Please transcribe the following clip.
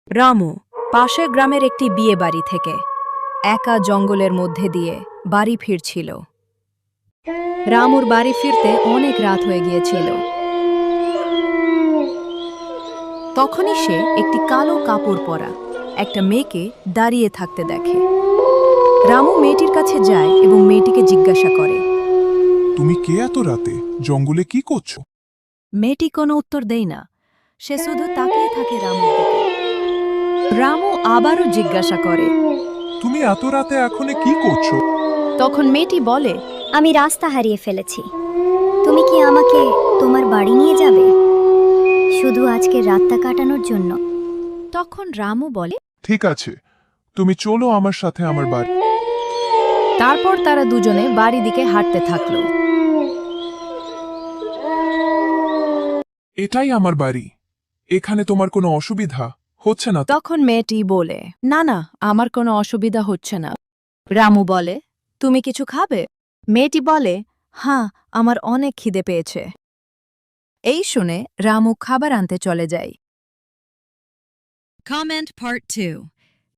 রামু পাশের গ্রামের একটি বিয়ে বাড়ি থেকে একা জঙ্গলের মধ্যে দিয়ে বাড়ি ফিরছিল। রামুর বাড়ি ফিরতে অনেক রাত হয়ে গিয়েছিল। তখনই সে একটি কালো কাপড় পরা একটা মেয়েকে দাঁড়িয়ে থাকতে দেখে। রামু মেয়েটির কাছে যায় এবং মেয়েটিকে জিজ্ঞাসা করে, তুমি কে এত রাতে জঙ্গলে কি করছো? মেয়েটি কোনো উত্তর দেয় না, সে শুধু তাকিয়ে থাকে রামুর দিকে। রামু আবারও জিজ্ঞাসা করে, তুমি এত রাতে এখনে কি করছো? তখন মেয়েটি বলে, আমি রাস্তা হারিয়ে ফেলেছি। তুমি কি আমাকে তোমার বাড়ি নিয়ে যাবে, শুধু আজকে রাতটা কাটানোর জন্য? তখন রামু বলে, ঠিক আছে, তুমি চলো আমার সাথে আমার বাড়ি। তারপর তারা দুজনে বাড়ি দিকে হাঁটতে থাকলো। এটাই আমার বাড়ি। এখানে তোমার কোনো অসুবিধা হচ্ছে না তো? তখন মেয়েটি বলে, না না, আমার কোনো অসুবিধা হচ্ছে না। রামু বলে, তুমি কিছু খাবে? মেয়েটি বলে, হ্যাঁ, আমার অনেক খিদে পেয়েছে। এই শুনে রামু খাবার আনতে চলে যায়। Comment Part 2